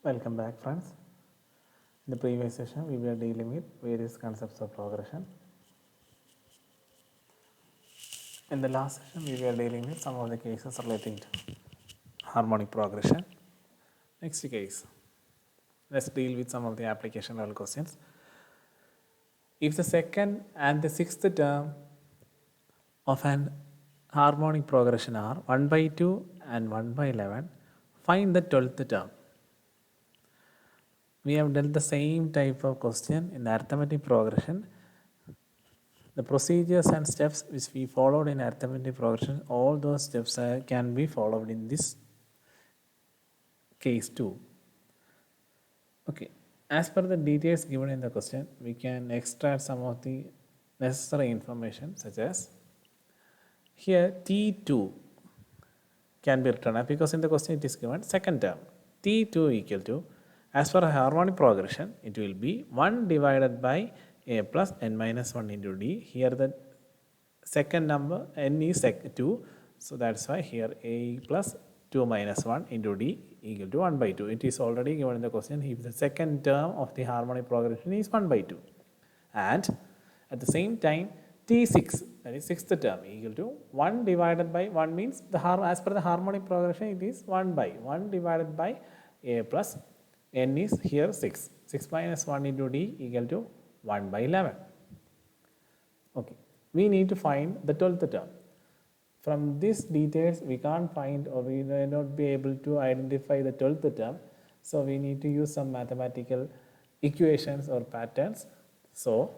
Welcome back, friends. In the previous session, we were dealing with various concepts of progression. In the last session, we were dealing with some of the cases relating to harmonic progression. Next case, let's deal with some of the application level questions. If the second and the sixth term of an harmonic progression are 1 by 2 and 1 by 11, find the 12th term. We have done the same type of question in arithmetic progression. The procedures and steps which we followed in arithmetic progression, all those steps can be followed in this case too. Okay, as per the details given in the question, we can extract some of the necessary information, such as here T2 can be written up because in the question it is given second term. T2 equal to, as per harmonic progression, it will be 1 divided by a plus n minus 1 into d. Here the second number n is 2, so that's why here a plus 2 minus 1 into d equal to 1 by 2. It is already given in the question if the second term of the harmonic progression is 1 by 2. And at the same time, T6, that is sixth term, equal to 1 divided by 1 means as per the harmonic progression it is 1 by 1 divided by a plus n is here 6. 6 minus 1 into d equal to 1 by 11. Okay, we need to find the 12th term. From these details, we can't find or we may not be able to identify the 12th term. So we need to use some mathematical equations or patterns. So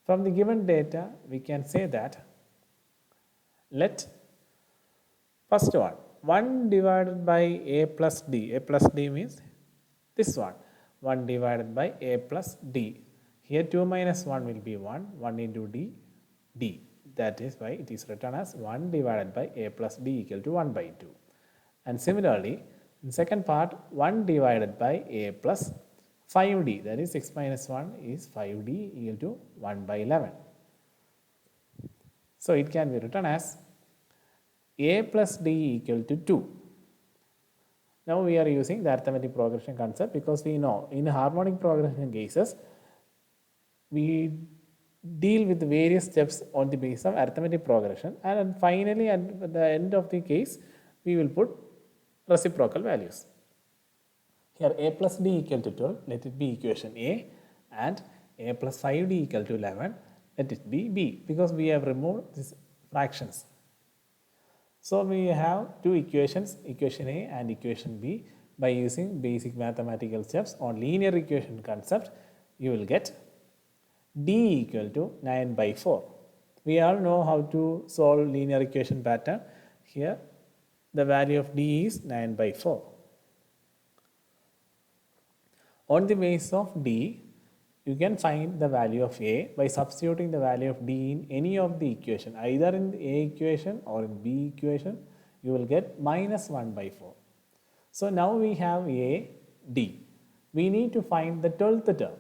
from the given data, we can say that let first one 1 divided by a plus d. A plus d means this one, 1 divided by a plus d. Here 2 minus 1 will be 1, 1 into d, d. That is why it is written as 1 divided by a plus d equal to 1 by 2. And similarly, in second part, 1 divided by a plus 5d, that is 6 minus 1 is 5d equal to 1 by 11. So it can be written as a plus d equal to 2. Now we are using the arithmetic progression concept because we know in harmonic progression cases, we deal with various steps on the basis of arithmetic progression, and finally at the end of the case, we will put reciprocal values. Here a plus d equal to 12, let it be equation A, and a plus 5d equal to 11, let it be B, because we have removed these fractions. So we have two equations, equation A and equation B. By using basic mathematical steps on linear equation concept, you will get d equal to 9 by 4. We all know how to solve linear equation pattern. Here the value of d is 9 by 4. On the basis of d, you can find the value of a by substituting the value of d in any of the equation, either in the a equation or in b equation. You will get minus 1 by 4. So now we have a, d. We need to find the 12th term.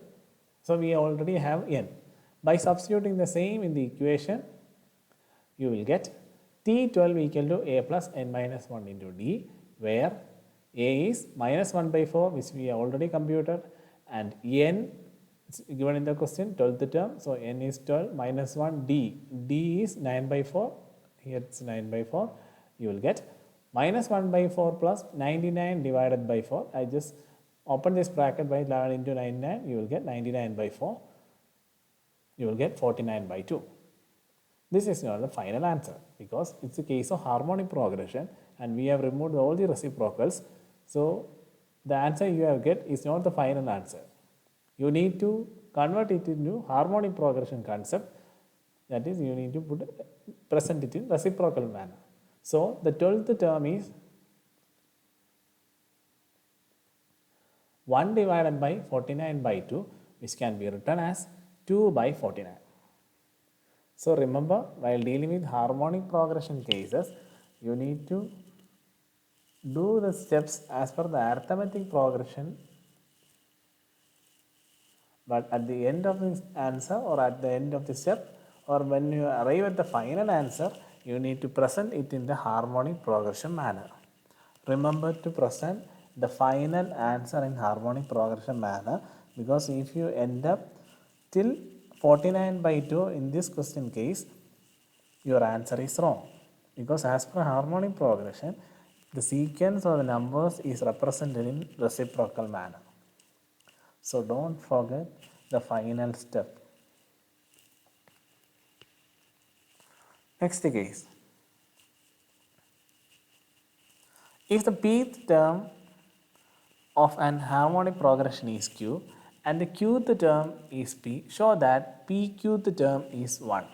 So we already have n. By substituting the same in the equation, you will get T12 equal to a plus n minus 1 into d, where a is minus 1 by 4, which we have already computed, and n is given in the question, 12th term. So n is 12 minus 1 d. d is 9 by 4. Here it's 9 by 4. You will get minus 1 by 4 plus 99 divided by 4. I just open this bracket by 11 into 99. You will get 99 by 4. You will get 49 by 2. This is not the final answer because it's a case of harmonic progression and we have removed all the reciprocals. So the answer you have get is not the final answer. You need to convert it into harmonic progression concept. That is, you need to present it in reciprocal manner. So the 12th term is 1 divided by 49 by 2, which can be written as 2 by 49. So remember, while dealing with harmonic progression cases, you need to do the steps as per the arithmetic progression, but at the end of the answer or at the end of the step or when you arrive at the final answer, you need to present it in the harmonic progression manner. Remember to present the final answer in harmonic progression manner, because if you end up till 49/2 in this question case, your answer is wrong, because as per harmonic progression, the sequence or the numbers is represented in reciprocal manner. So don't forget the final step. Next case. If the pth term of an harmonic progression is q and the qth term is p, show that pqth term is 1.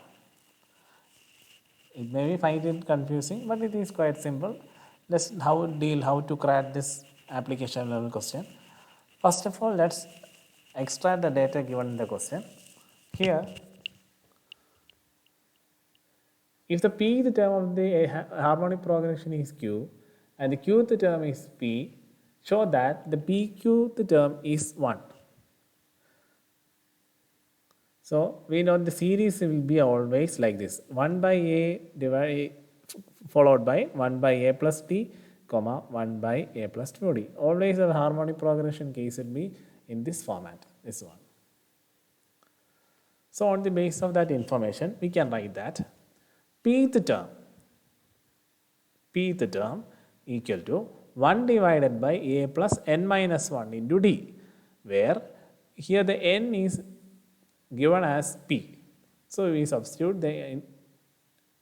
It may be find it confusing, but it is quite simple. Let's how to crack this application level question. First of all, let's extract the data given in the question. Here, if the pth term of the harmonic progression is q and the qth term is p, show that the pqth term is 1. So we know the series will be always like this: 1 by a followed by 1 by a plus t, comma 1 by a plus 2d. Always the harmonic progression case will be in this format, this one. So on the basis of that information, we can write that pth term equal to 1 divided by a plus n minus 1 into d, where here the n is given as p. So we substitute the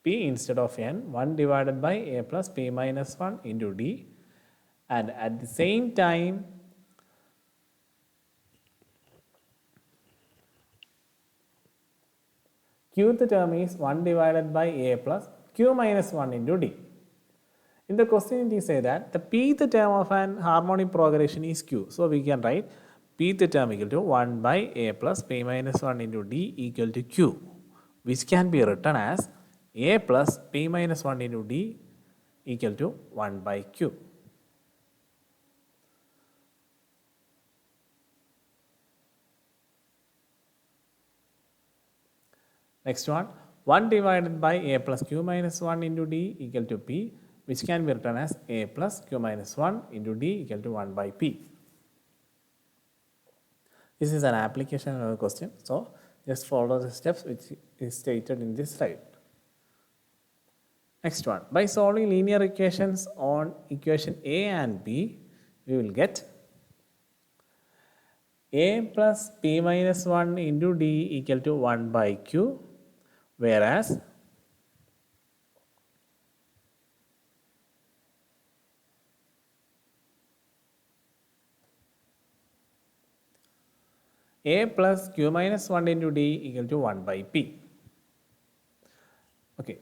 p instead of n, 1 divided by a plus p minus 1 into d, and at the same time qth term is 1 divided by a plus q minus 1 into d. In the question it is say that the pth term of an harmonic progression is q. So we can write pth term equal to 1 by a plus p minus 1 into d equal to q, which can be written as a plus p minus 1 into d equal to 1 by q. Next one, 1 divided by a plus q minus 1 into d equal to p, which can be written as a plus q minus 1 into d equal to 1 by p. This is an application of the question, so just follow the steps which is stated in this slide. Next one, by solving linear equations on equation a and b, we will get a plus p minus 1 into d equal to 1 by q, whereas a plus q minus 1 into d equal to 1 by p. Okay,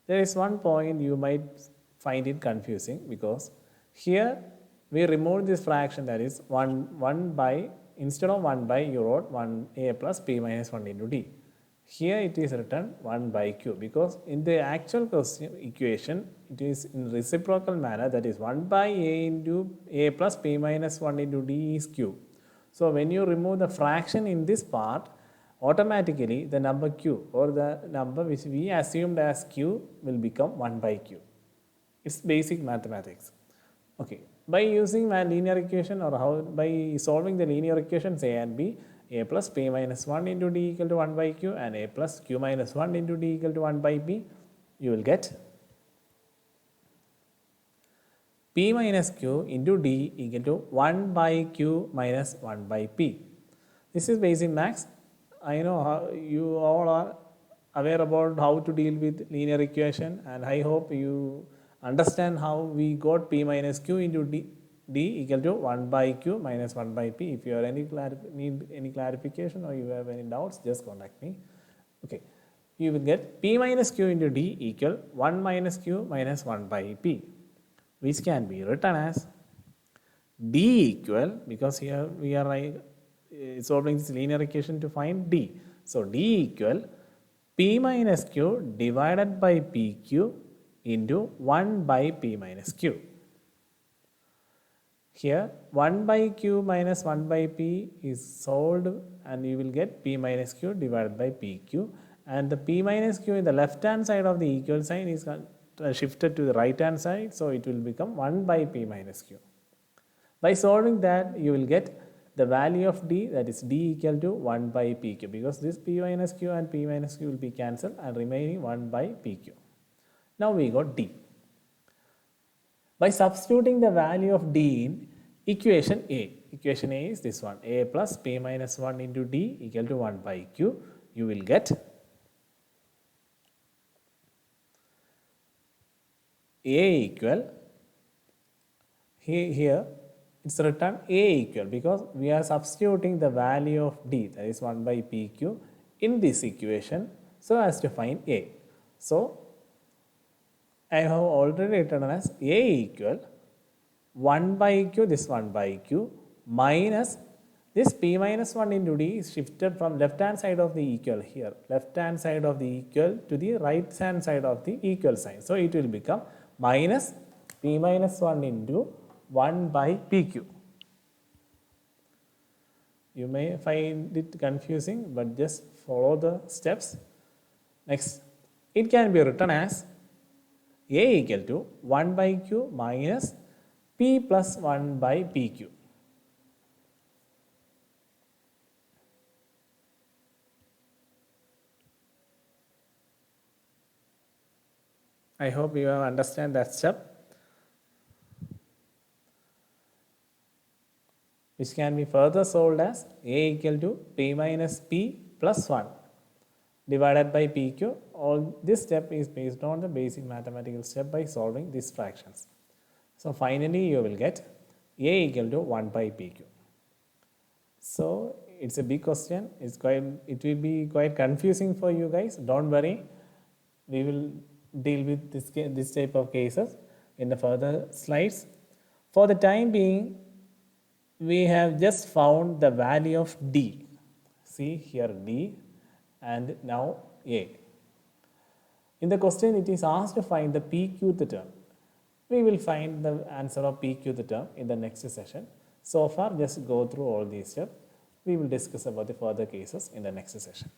there is one point you might find it confusing, because here we remove this fraction, that is 1 by, instead of 1 by you wrote 1 a plus p minus 1 into d. Here it is written 1 by q, because in the actual question equation it is in reciprocal manner, that is 1 by a into a plus p minus 1 into d is q. So when you remove the fraction in this part, automatically the number q, or the number which we assumed as q, will become 1 by q. It's basic mathematics. Okay, by using a linear equation, or how by solving the linear equations a and b, a plus p minus 1 into d equal to 1 by q and a plus q minus 1 into d equal to 1 by p, you will get p minus q into d equal to 1 by q minus 1 by p. This is basic maths. I know how you all are aware about how to deal with linear equation, and I hope you understand how we got p minus q into d equal to 1 by q minus 1 by p. If you have need any clarification or you have any doubts, just contact me. Okay, you will get p minus q into d equal 1 minus q minus 1 by p, which can be written as d equal, because here we are solving this linear equation to find d. So d equal p minus q divided by pq into 1 by p minus q. Here 1 by q minus 1 by p is solved, and you will get p minus q divided by pq, and the p minus q in the left hand side of the equal sign is shifted to the right hand side, so it will become 1 by p minus q. By solving that, you will get the value of d, that is d equal to 1 by pq, because this p minus q and p minus q will be cancelled and remaining 1 by pq. Now we got d. By substituting the value of d in equation A is this one, a plus p minus 1 into d equal to 1 by q, you will get a equal, here it's written a equal because we are substituting the value of d, that is 1 by pq, in this equation so as to find a. So I have already written as a equal 1 by q, this 1 by q, minus this p minus 1 into d is shifted from left hand side of the equal here, left hand side of the equal to the right hand side of the equal sign. So it will become minus p minus 1 into 1 by pq. You may find it confusing, but just follow the steps. Next, it can be written as a equal to 1 by q minus p plus 1 by pq. I hope you have understand that step, which can be further solved as a equal to p minus p plus 1 divided by pq. All this step is based on the basic mathematical step by solving these fractions. So finally you will get a equal to 1 by pq. So it's a big question. It will be quite confusing for you guys. Don't worry. We will deal with this type of cases in the further slides. For the time being, we have just found the value of d. See here d and now a. In the question, it is asked to find the pqth term. We will find the answer of pqth term in the next session. So far, just go through all these steps. We will discuss about the further cases in the next session.